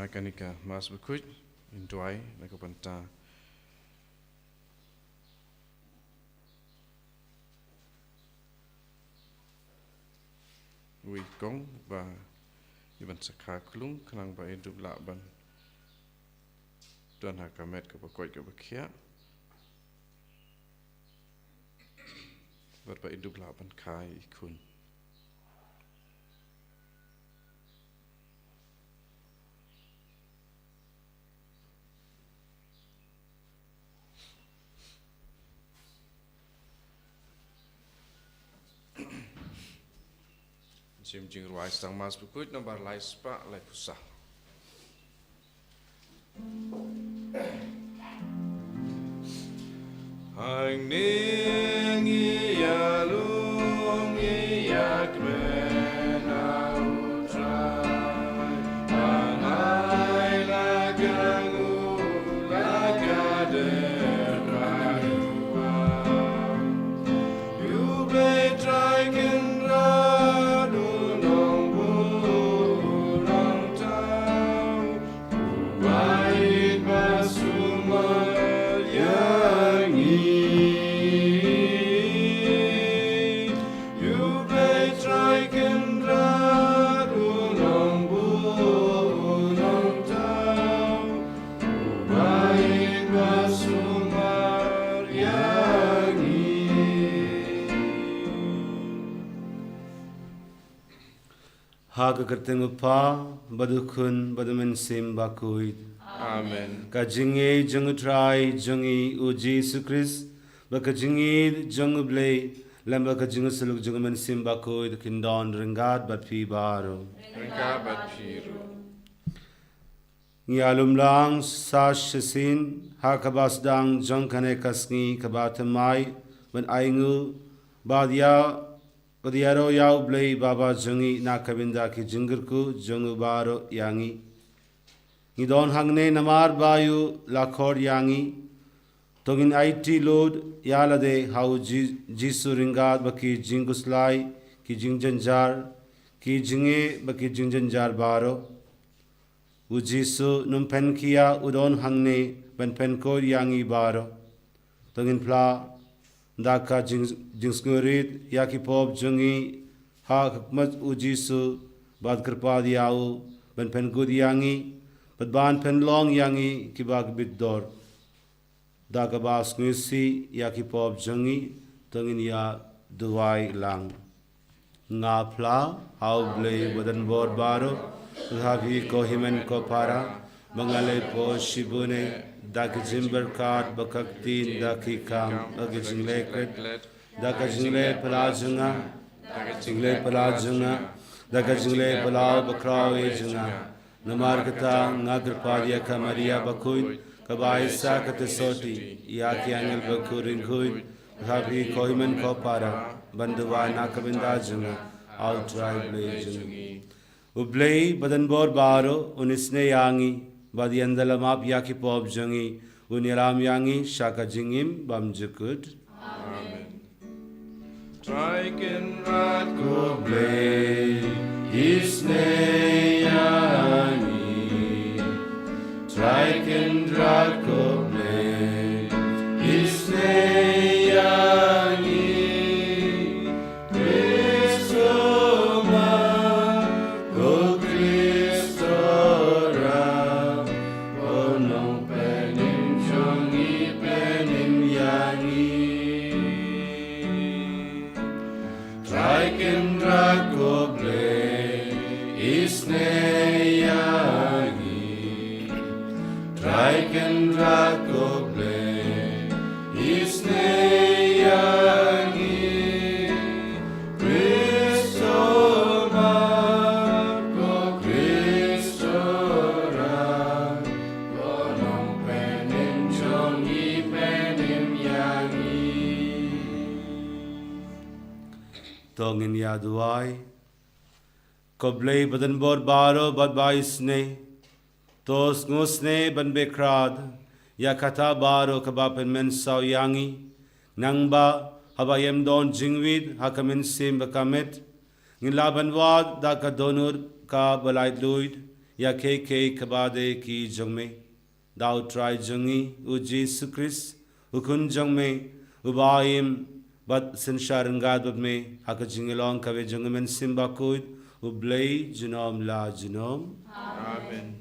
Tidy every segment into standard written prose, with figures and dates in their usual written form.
kanika mas bekut induai nakapanta wi kong ba iban sakha klung klang ba indub la ban tuan hakamet ka bakoi ka bakhia ba indub la ban kai ikun Sim jing ruai stang mas bekut nomor lai spa lai pusah. Hang ning ya lung ya kmen au trai. Hang ai la gangu la gader barua. You play dragon Haga kerteng upa badukun badumen sim bakuid. Amen. Kajingi jengutrai jengi u Jesus Christ bakajingi jengublay lamba kajingu suluk jengumen sim bakuid kindon ringat bat pi baru. Ringat bat piru. Ngialum lang sash sin hakabas dang jengkane kasngi kabatamai ban aingu badia Kodiaro yau blay baba jungi nakabinda ki jingirku jungu baro yangi. Ngidon hangne namar bayu lakhor yangi. Togin IT load yalade hau jisu ringad baki jinguslai ki jingjanjar ki jinge baki jingjanjar baro. U jisu numpen kia udon hangne ben penko yangi baro. Togin pla Daka jingskurit yakipop jungi ha hikmat ujisu bad kirpad yau ben pen gud yangi ban pen long yangi kibag biddor daka bas ngisi yakipop jungi tungin ya duwai lang nga pla hau blay badan bor baro habi ko himen ko para bangale po shibune Daka jimber card bakaktin daki kam agi jingle kret daka jingle palajunga daka jingle palau bakrao ejunga namar kata ngagar padia kamaria bakuin kabai sakat soti ya ki angel bakurin kuin habi koimen ko para banduwa nakabinda junga out drive blazungi ublay badan bor baro unisne yangi Badiandalam ap yaki pop jungi uniram yangi shaka jingim bam jukut. Amen. Triken rat ko blay isne yangi. Triken rat ko blay isne yangi. Tongin yaduai koblei badan bor baro bad baisne tos ngusne ban bekrad ya kata baro kabapen men saw yangi nangba habayem don jingwid hakamin sim bakamet ngilaban wad da ka donur ka balai luid ya ke kabade ki jongme dau trai jongi u Jesus Christ ukun jongme ubaim bat sensharangad me hakajingelong kave jongmen simba kuid ublei jinom la jinom. Amen.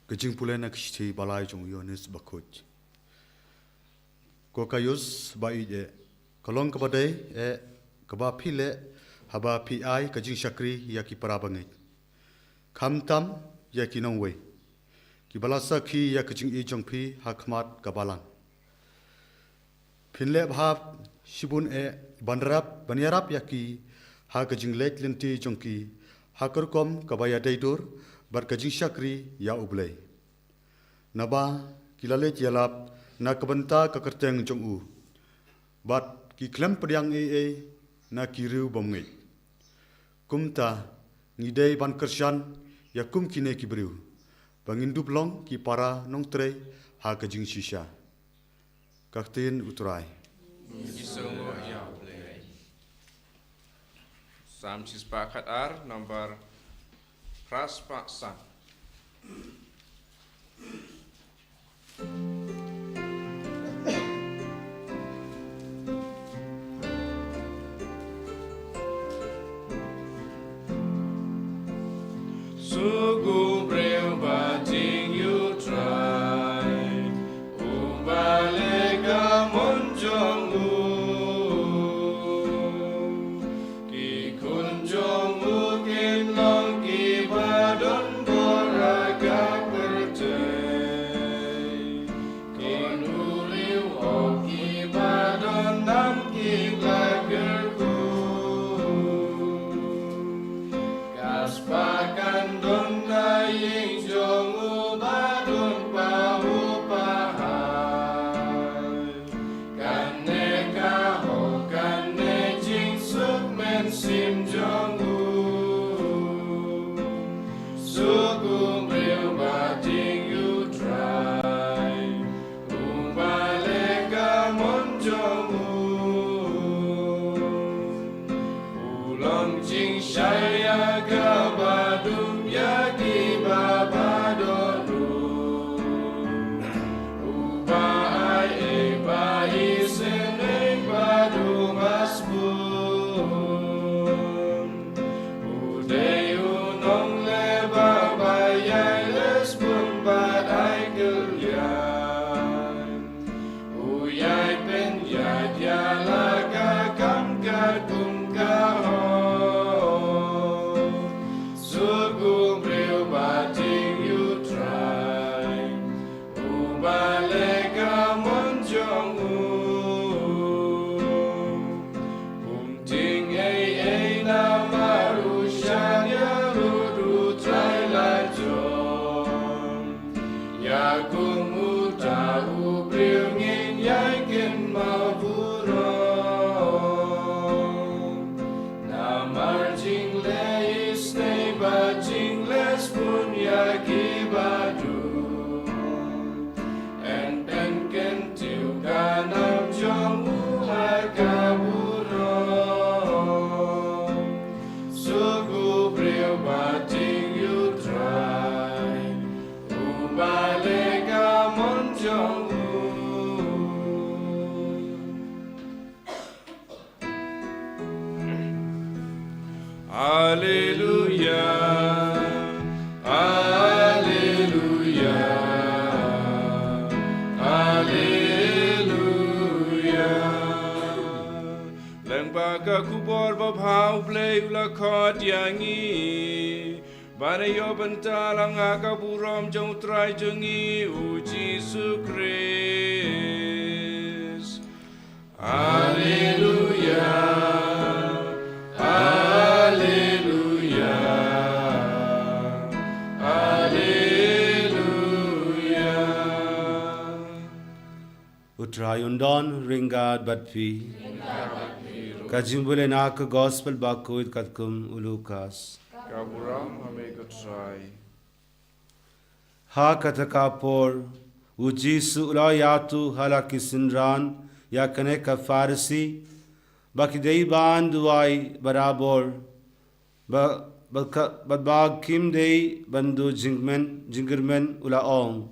Kajing pula nak shti balai jong Yohanes bakut. Ko kayus bai je kalong kabadai kaba phile haba pi ai kajing shakri ya ki parabangai. Khamtam ya ki nongwei. Ki balasa khi ya kajing I jong phi hakmat kabalan. Phinle bhab shibun bandarap banyarap ya ki ha kajing lek lenti jong ki hakarkom kabaya daidur bar kajing shakri ya ublei. Naba kilale tialap na kabanta kakerteng jong u. Bat ki klem pediang na kiriu bomngai. Kumta ngidei ban kersyan ya kum kine ki beriu. Bangin duplong ki para nong trei ha kajing shisha. Kaktin uturai. Kisongo ya ublei. Sam sispakat ar nomor Raspaksan. Sugu breu bating you try Umbalega monjong Ki kunjong kin long ki badon boraga percay Kin uriu o ki badon nam ki lagerku Kaspakan don na ying jong u badon pahu pahay Kane kaho kane jing suk men sim jong u Sugu breu bating you try Umbalega mon jong u Ulong jing shaya gabadum yagi babadonu Uba ai bai seneng badum asbun Uday unong le babayay lesbun bad ai gelyan Uyay pen yad yalaga kam kagum kahon Sugu breu bating you try Ubalega monjong ting na marushan ya rudu try la jom Ya kumuta ubreu ngin yai kin maburong Na marjing le isne bajing les pun ya kibadu En ken tiu kanam jong uhar kaburong Sugu breu bating you try Ubalega monjong Hallelujah, Hallelujah, Hallelujah. Leng baga kubor babhau play ula khot yangi. Banayo bantalang akaburom jong try jongi u Jesus Christ. Hallelujah. Hallelujah, Hallelujah. Utrayundon ringad batpi kajimbule nak gospel bakuid katkum ulukas Kaburam hame ko try. ha katakapor uji su ula yatu halaki sinran ya kane ka farsi bakidei ban duai barabor bag kim dei bandu jingirmen ula ong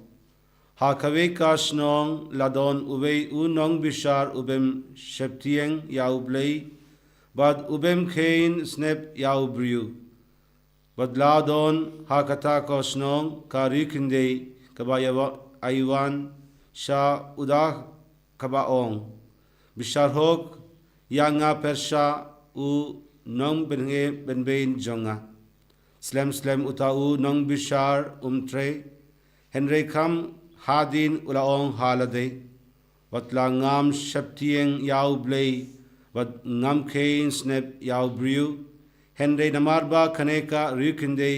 ha kawe kasnong ladon ubei unong bishar ubem sheptieng ya ublei bad ubem kein snap ya ubriu bad ladon ha kata kosnong karikindei kabaya aiwan sha udah kabaong bishar hok yanga persha u nong benbein jonga slem uta u nong bishar umtre henry kam hadin ulaong halade watla ngam shaptieng yau blei wat ngam kein snap yau briu henry namarba kaneka rikinde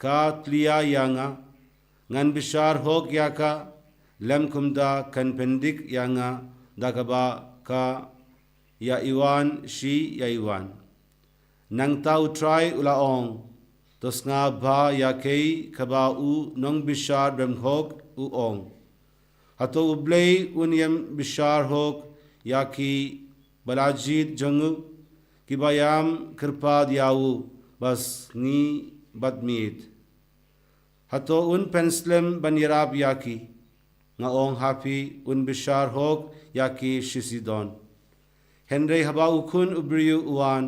ka tlia yanga ngan bishar hok yaka lem kumda kan pendik yanga dagaba ka ya iwan shi ya iwan nang tau try ulaong tos nga ba ya kei kaba u nong bishar bem hok u ong hato ublei unyam bishar hok ya ki balajit jangu kibayam kirpad yau bas ni badmid hato un penslem banirab yaki nga ong happy un bishar hok yaki shisidon henry haba ukun ubriu uan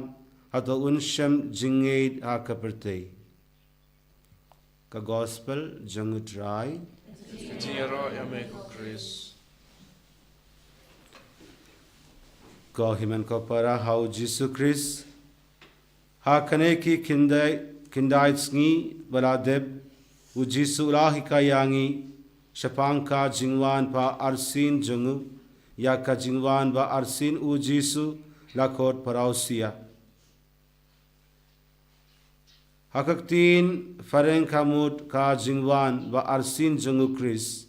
hato un shem jingaid ha kaperte ka gospel jangutrai Tiro yameko Chris. ko himan ko para hau jisu Chris ha kane ki kindai sngi baladeb u jisu lahi ka yangi shapangka jingwan pa arsin jangu ya ka jingwan ba arsin u jisu lakot parausia hakaktin fareng kamut ka jingwan ba arsin jangu Chris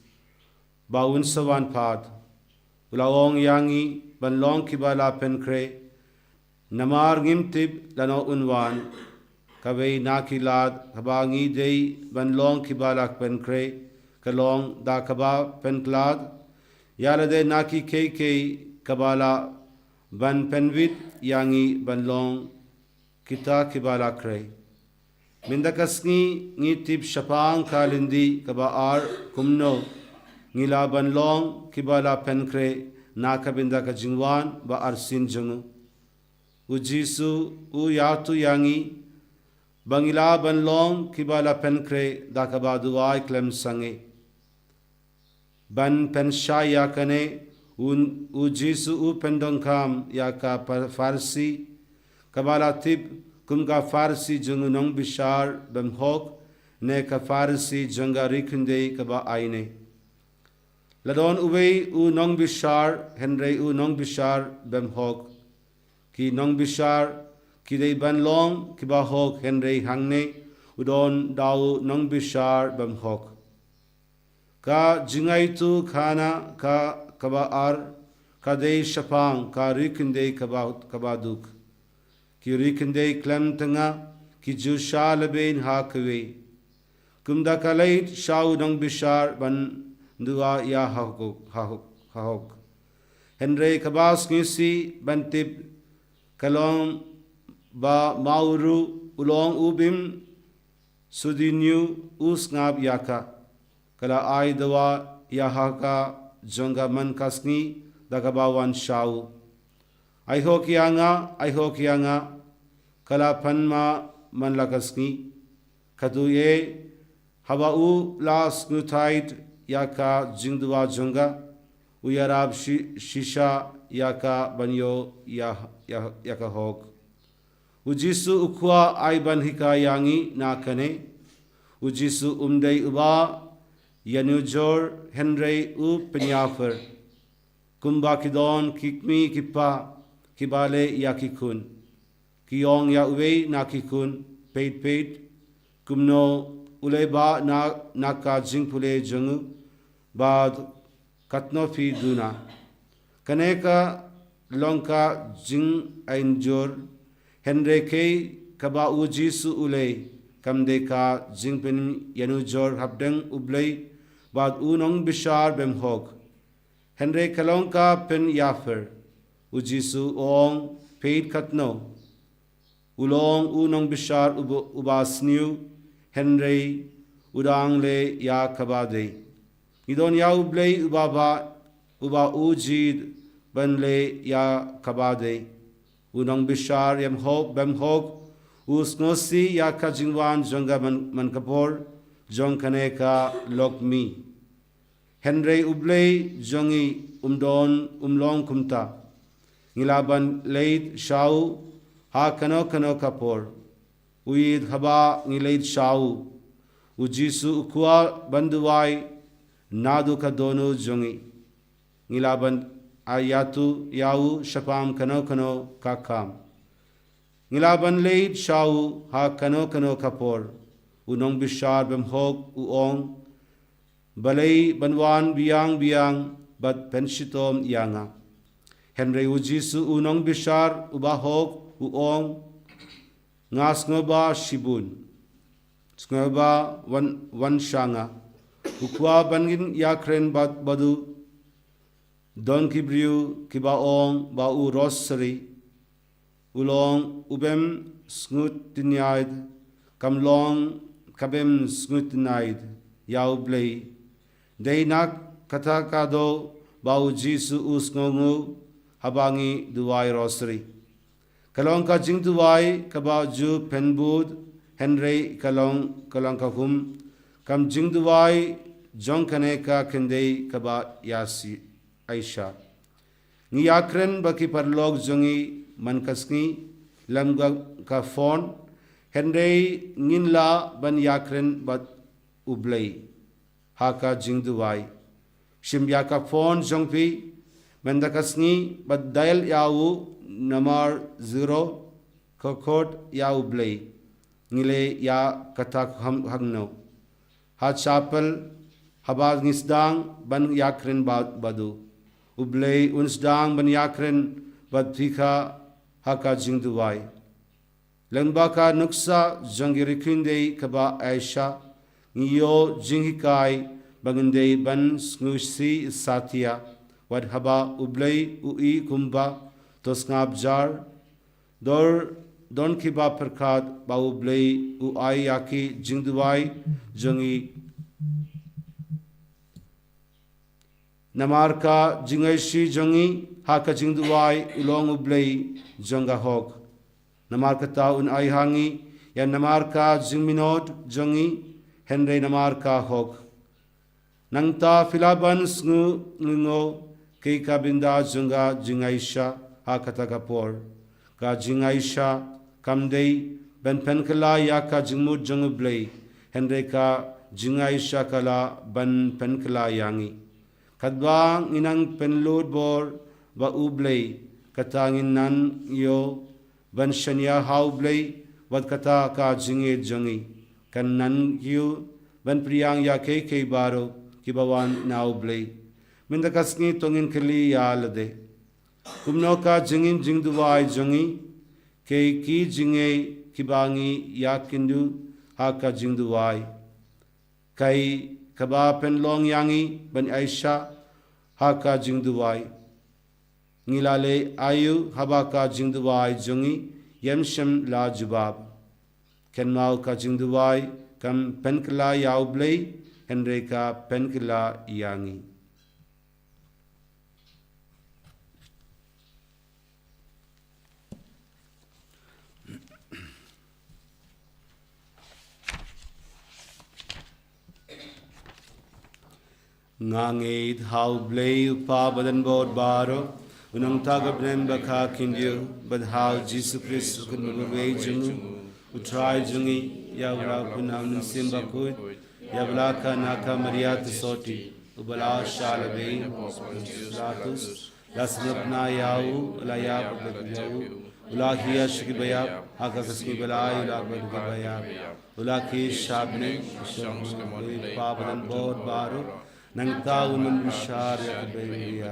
ba unsawan pat ulawong yangi banlong kibala penkre namar ngimtib lano unwan kabei nakilad kabangi dei banlong kibala penkre kalong da kaba penklad yalade naki kei kabala ban penvit yangi banlong kita kibala kre mindakasngi ngitip shapang kalindi kaba ar kumno ngila banlong kibala penkre nakabinda ka jingwan ba arsin jangu ujisu u yatu yangi bangila banlong kibala penkre dakaba duai klem sange ban pensha yakane ujisu u pendongkam yaka farsi kabala tip kumga farsi jangu nong bishar bemhok ne ka farsi janga rikunde kaba aine ladon ubei u nong bishar henry u nong bishar bemhok ki nong bishar ki dei banlong ki ba hok henry hangne udon dau nong bishar bemhok ka jingai tu khana ka kaba ar ka dei shapang ka rikinde kaba duk ki rikinde klem tanga ki ju shalabein hakwe kumda kalait shau nong bishar ban dua ya hahok henry kabas ngisi bantip kalong ba mauru ulong ubim sudinyu usngab yaka kala ai dawa yahaka jonga man kasni dagabawan shau ai hokianga kala panma man lakasni kadu ye hawa u las nutait yaka jingdua jonga uyarab shisha yaka banyo yaka hok ujisu ukwa aiban hika yangi nakane ujisu umdei uba yanujor henry u penyafer kumba kidon kikmi kipa kibale yakikun kiyong ya uwe nakikun peit kumno uleba naka jingpule jongu bad katno fi duna kaneka longka jing ainjor henry ke kaba ujisu ulei kamde ka jingpen yanu jor habdeng ublei bad unong bishar bem hok Henry kalongka pen yafer ujisu ong paid katno ulong unong bishar ubasniu Henry udang le ya kabade idon ya ublei uba ujid ban le ya kabade unong bishar yam hok bem hok usnosi ya kajingwan jonga man kapor jong kaneka lokmi Henry ublei jongi umdon umlong kumta ngilaban leid shau ha kano kapor uid haba ngileid shau ujisu ukwa banduwai nadu ka dono jongi ngilaban ayatu yau shapam kano kakam ngilaban leid shau ha kano kapor unong bishar bem hok uong balay banwan biang bat penshitom yanga Henry ujisu unong bishar ubahok uong ngas ngoba shibun ngoba wan shanga ukwa bangin yakren badu don kibriu kibaong ba u rosary ulong ubem snutinaid kamlong kabem snutinaid yaublei Deinak katakado bau jisu usngongu habangi duwai rosary. Kalong ka jing duwai kaba ju penbud Henry kalong kahum kam jing duwai jong kaneka kendei kaba yasi Aisha. Ni yakren baki parlog jongi mankasni lamga ka phone Henry nginla ban yakren bat ublei. Haka jingduwai shim yaka phone jongpi mandakasni bad dial yawu namar 0 kokot yawu blay ngile ya katak hangno ha chapel habaz ngisdang ban yakren badu ublay unsdang ban yakren bad thika haka jingduwai lembaka nuksa jangirikinde kaba Aisha Ngiyo jinghikai bangindei ban snusi satia wad haba ublei ui kumba tosngab jar don kiba perkat ba ublei uai yaki jingduwai jongi namarka jingaishi jongi haka jingduwai ulong ublei jonga hok namarka ta un ai hangi ya namarka jingminod jongi Henry namarka hok nangta filaban ngo kei kabinda junga jingaisha hakata kapor ka jingaisha kamdei ben penkala ya ka jingmud jungublei Henry ka jingaisha kala ban penkala yangi kadwa inang penlud bor ba ublei katangin nan yo ban shanya haublei wad kata ka jinge jongi kan nan yu ban priyang ya ke baro kibawan naublei mindakasni tongin kali ya lade kumno ka jingin jingduwai jongi ke ki jinge kibangi ya kindu haka jingduwai kai kaba pen long yangi ban Aisha haka jingduwai ngilale ayu habaka jingduwai jongi yemshem la jubab Kenmau ka jingduwai kam penkla yaublei Henry ka penkla yangi. Ngangid haublei upa badan bod baro unang tagab nem baka kindiyo badhau Jesus Christ kun magway jungu utray jungi yawra kunam simba kut yawla ka naka Maria tsoti ubala shalabe status lasnapna yawu la ya yawu ula hiya shikibaya haka kaski balai ula badgabaya ula ki shabne shamui pabadan bod baro nang tau nun bishar yakabaya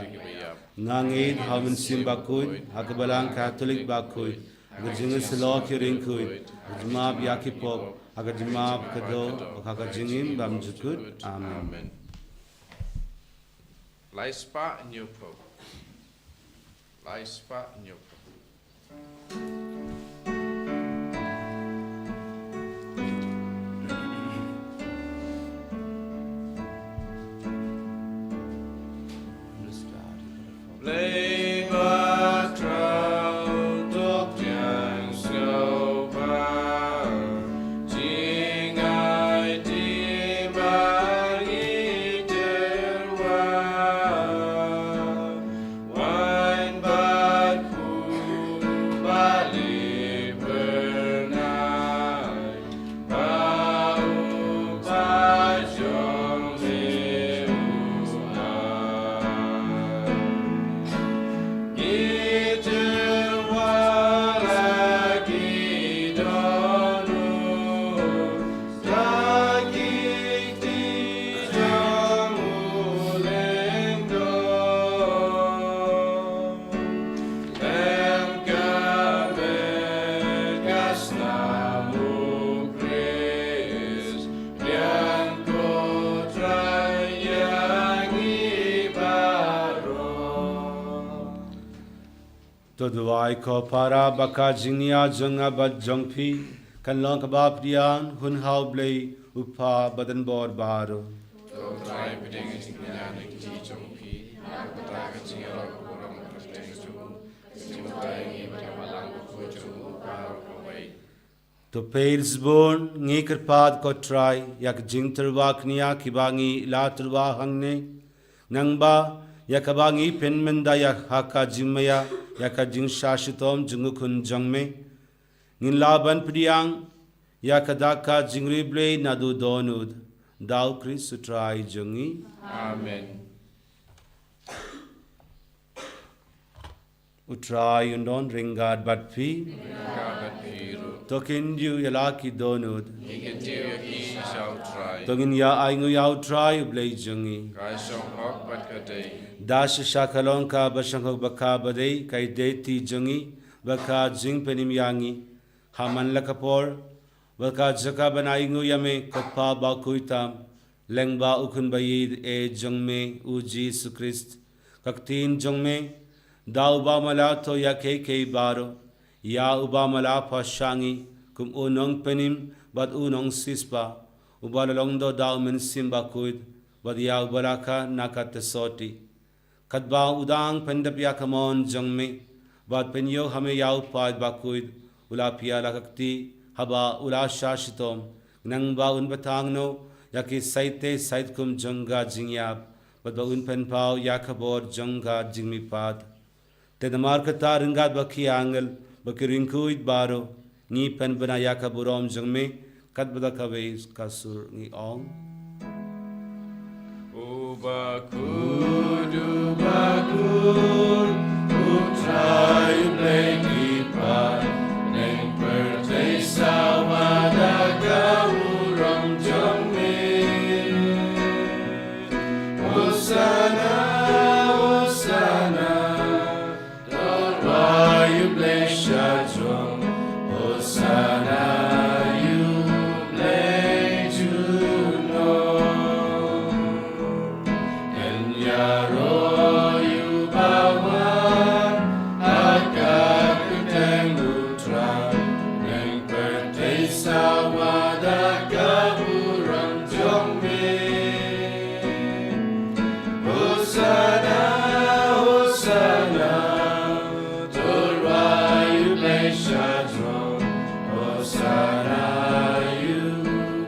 ngangid hamun simba kut hakabalang Catholic bakut Gajingan selok kiring kuit, gajimab yakipok, agajimab kado, agajingin bamjukut. Amen. Lai spa nyopo. Lai spa nyopo. Tuduai ko para baka jingnia jonga bat jongpi kan long kabab dian hun hau blei upa badan bor baro. Trai bedeng jingnya nek ji jongpi. Aku tak kecil aku orang kerja tu. Simpai ni macam malang aku tu baru kawai. To Petersburg ngi kerpad ko try yak jing terwa knia kibangi la terwa hangne nangba yakabangi penmenda yak haka jingmaya yaka jing shashitom jingukun jangme ngin laban priang yakadaka jingrible nadu donud dau Chris try jungi. Amen. Utray undon ringad batpi Kabat biru. tokindu yalaki donud Iketiu yaki shall try. tongin ya aingu ya utray ublay jungi. Kai song hok bat kadai. Dash shakalon ka bashang baka badai kai deti jungi baka jing penim yangi haman lakapor baka jaka banaingu yame kappa ba kuitam lengba ukun bayid e jungme uji sukrist kaktin jungme da uba mala to ya ke baro ya uba mala pashangi kum unong penim bad unong sispa ubalalong do da men simba kuid bad ya ubalaka nakatesoti kadba udang pendap ya kamon jangme bad penyo hame yau paid bakuid ula pia lakakti haba ula shashitom nang ba un batang no yaki saite sait kum janga jingyap bad ba un pen pau yakabor janga jingmi pad te damar kata ringat baki angel bakirinkuid baro ni pen bana yakaburom jangme kadbada kawe kasur ni ong Ubakud, utray blay kipat, neng pertay sa wadaga urang jangme. Hosana, Hosana, darwa you blay shajong. Hosana, you blay juno. Yaro you bawan agak kuteng utra neng pertay sa wadaga urang jongme. Hosana, Hosana, torwa you blay shadron. Hosana, you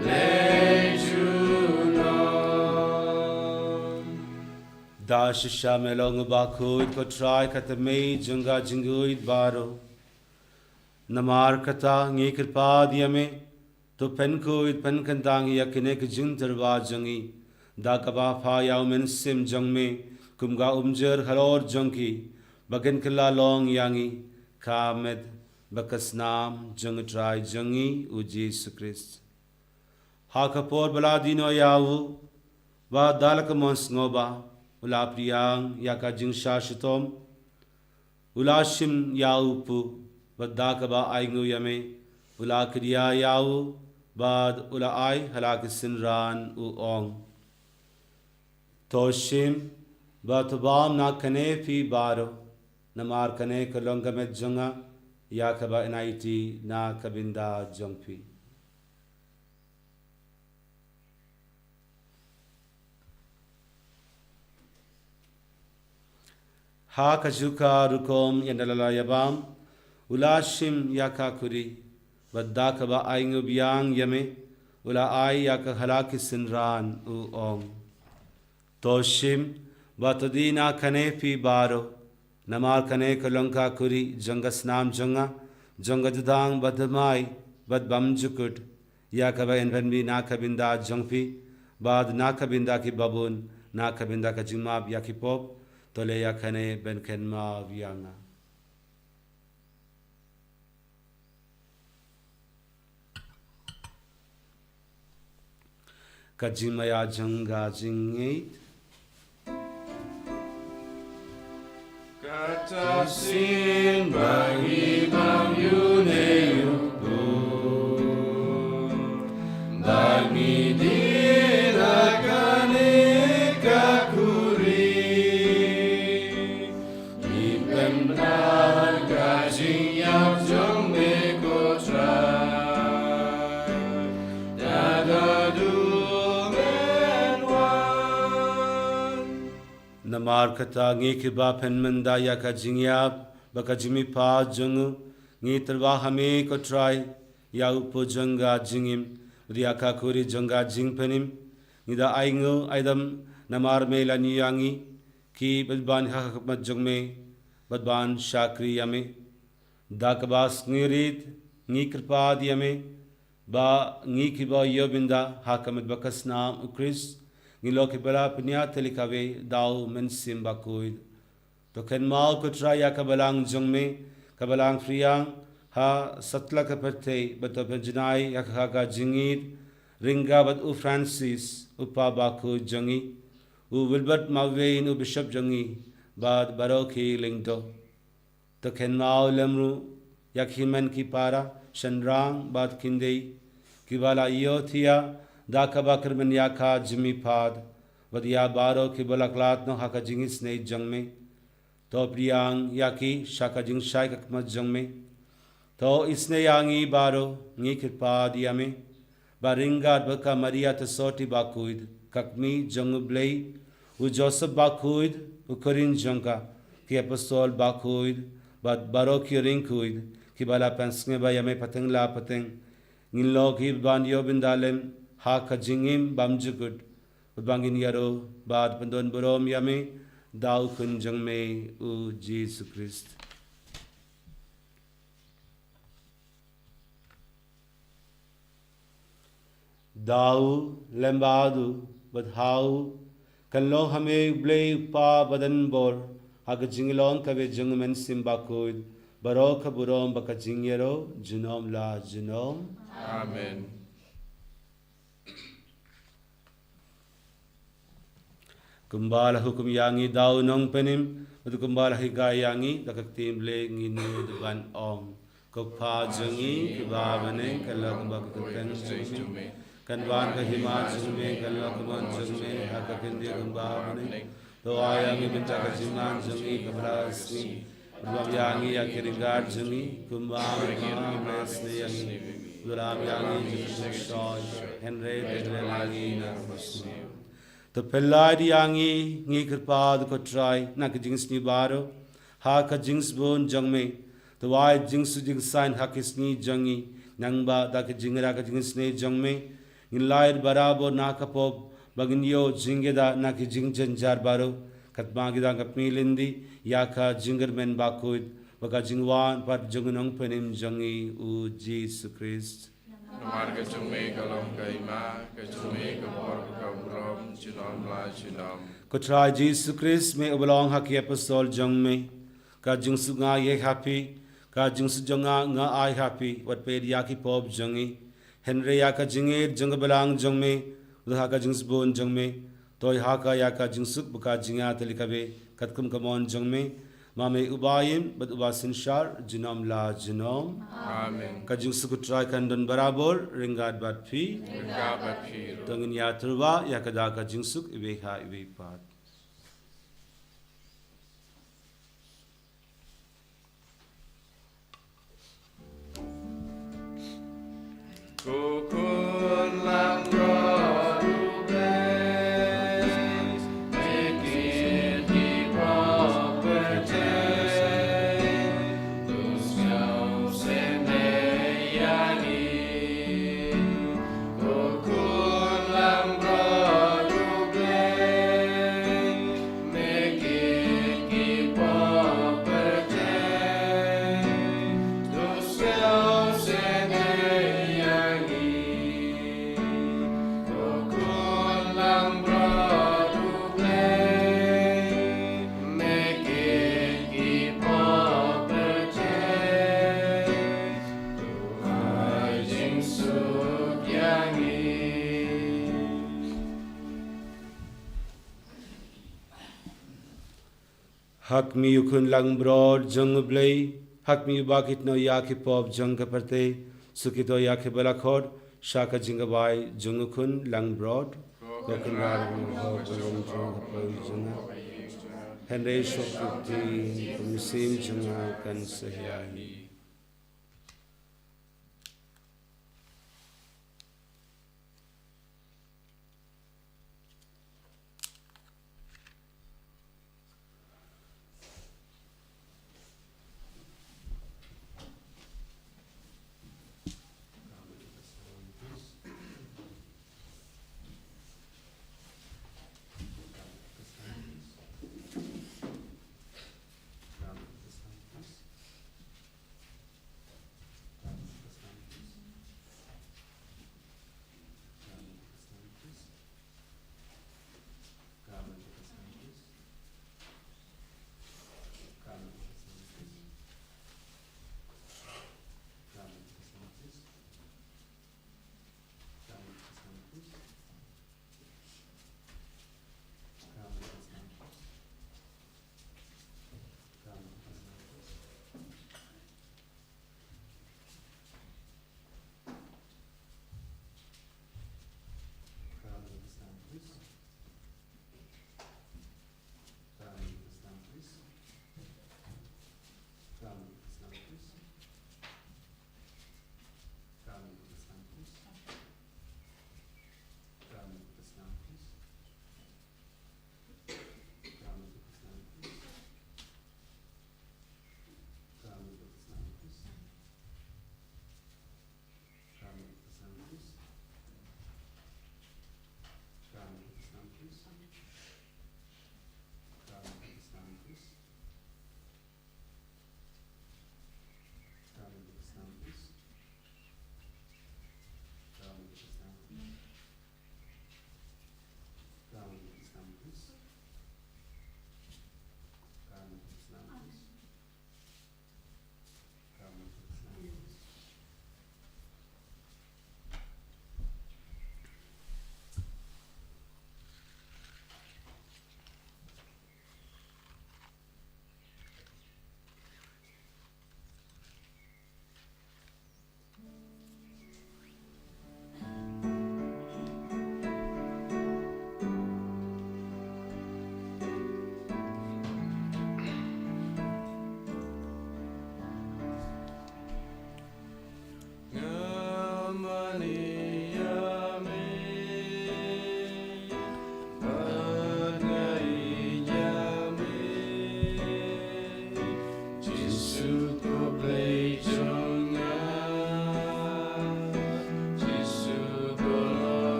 blay juno. Dash shamelong bakuid ko try katame junga jinguid baro namar kata ngi kirpa diame to penkuid penkandang yakine ke jinterwa jungi da kaba pha yaw men sim jangme kumga umjer halor jangki bagen kala long yangi kamed bakasnam jung try jungi uji sukrist hakapor baladino yawu ba dalak mons ngoba ula priang yaka jing shashitom ula shim yaupu badda kaba aingu yame ula kriya yau bad ula ai halak sinran u ong toshim Batubam na kane fi baro namar kane kalonga met jonga ya kaba inaiti na kabinda jongpi. Ha kajuka rukom yandalala yabam ulashim yakakuri badda kaba aingu biang yame ula ai yaka halaki sinran u om toshim batadina kane fi baro namar kane kalonka kuri jangas nam jonga jonga judang badmai badbam jukut yakaba envanbi na kabinda jongpi bad na kabinda ki babun na kabinda ka jingmab yakipop tole yakane ben kenma vianga. Kajimaya janga jingit Katasin bagi mamyuneyu Dagmi dirakane kakuri Ipemnar gajing yap jong meko trai Dadadu namar kata ngi kiba penmanda ya ka jingyap baka jimi pa jungu ngi terwa hame ko try ya upo janga jingim ria ka kuri janga jingpenim nida aingu aidam namar mela niyangi ki badban ha mat jongme badban shakri yame dakbas ngirit ngi kripa diame ba ngi kiba yobinda hakamat bakas nam ukris ngilo ke bala pnya telikawe dau mensim bakuid to ken mau ko traya kabalang jongme kabalang friang ha satla ka perte bato penjnai yakha jingit ringa bat u francis upa baku jongi u wilbert mawein u bishop jongi bad baroki lingdo to ken mau lemru yakhiman ki para shanrang bad kindei kibala yothia Daka bakar men yaka jimi pad Vadiya baro ki balaklat no haka jingis ne jangme To priyang yaki shaka jing shai kakmat jangme To isne yangi baro ngi kirpa diyame Baringad baka Maria tasoti bakuid Kakmi jangublei U Joseph bakuid U Korin jangka Ki apostol bakuid Bad baro ki ringkuid Ki bala pensnge ba yame pateng la pateng Ngilo ki ban yobindalem ha kajingim bamjugud bangin yaro bad pandon borom yame dau kunjang me u Jesus Christ dau lembadu badhau kallo hame blay pa badan bor ha kajinglong kabe jungmen simbakud barok burom bakajingyero junom la junom Amen. Kumbala hukum yangi daw nong penim Madu kumbala higa yangi Dakak timble nginu depan om Kokpa jungi kibabane Kala kumbak kuteng jungi Kanwan kahima jungi Kala kumbak jungi Haka kindi kumbabane Doa yangi minta kajiman jungi Kabla asmi Berbam yangi yakiringar jungi Kumbang mesne yangi Duram yangi jungi shoy Henry tegre lagi narmasni To pellai yangi ngi kirpad ko try na ka jings ni baro ha ka jings bon jangme to wai jings jing sign ha kis ni jangi nangba da ka jingra ka jings ne jangme in lair barabo na ka pop bagin yo jingeda na ki jing janjar baro katma gida ka pilindi ya ka jinger men bakuid baka jingwan pat jungunong penim jangi u Jesus Christ Namar ka jungme kalong kaima ka jungme ka bor ka burom chinom la chinom Ko try Jesus Christ me oblong haki apostol jong me ka jingsu nga ye happy ka jingsu jonga nga ai happy wat pe ya ki pop jongi Henry ya ka jinge jong belang jong me ha ka jings bon jong me toy ha ka ya ka jingsuk buka jinga telikabe katkum kamon jong me mame ubayim bad ubasin shar jinom la jinom Amen. ka jingsu ko try kandon barabor ringad bat phi Ringabat piro. tangin ya turba ya ka da ka jingsuk ibe ha ibe pat hak mi ukun lang broad jung blay hak mi bakit no yaki pop jung kaparte sukito yaki balakod shaka jingabai jung ukun lang broad bakun warang ho jung kapoi junga henry shokti kumsim junga kan sahyani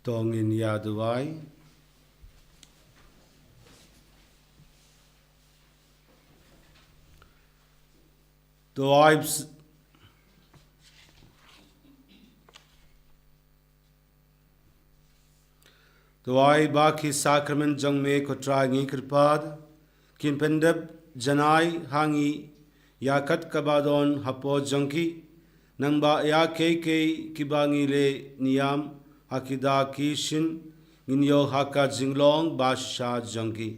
Tongin Yaduai The wives Tuai baki sakramen jong me ko trangi kirpad kin pendep janai hangi yakat kabadon hapo jongki nangba ya ke kibangi le niyam hakida kishin ginyo haka jinglong basha jongki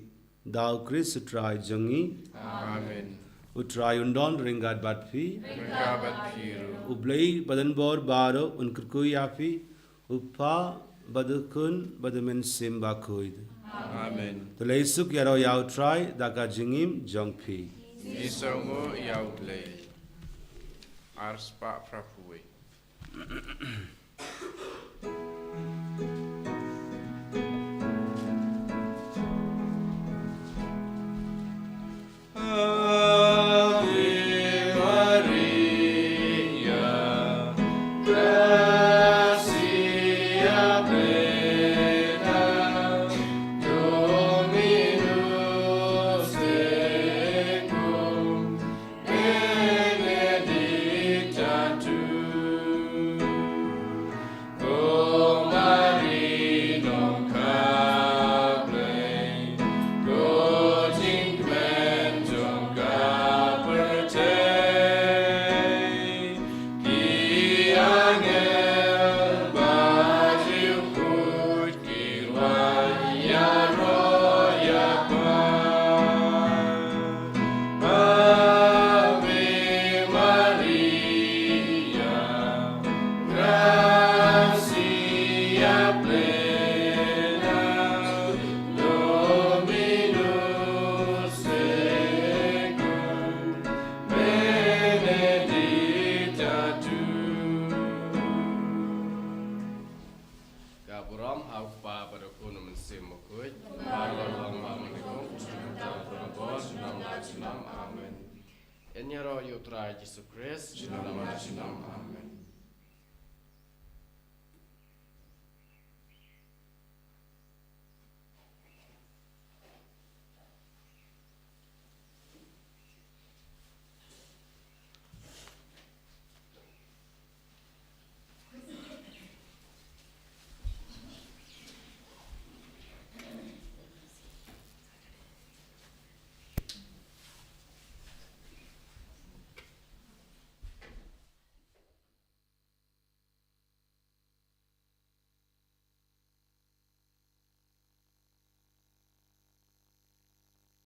dau kris utrai jongi Amen. utrai undon ringat batfi Berkabat piru. ublei badan bor baro unkurku yafi upa badukun badumen simba kuid Amen. tulei suk yaro yau try daga jingim jongpi Isongo yauble. Arspa prapui. Ave Maria, gracia plena, Dominus tecum, benedicta tu, cum marinum caple, godinquentum caperte, qui angel bagium cut cirvaia roia Ave Maria, gracia plena, Dominus tecum, benedicta tu. Gaburam aupa pada kuno mensim mukut, balong mamnikum, cinta penobos, nama Amen. Enyaro yutra Yesus Kristus, nama Amen.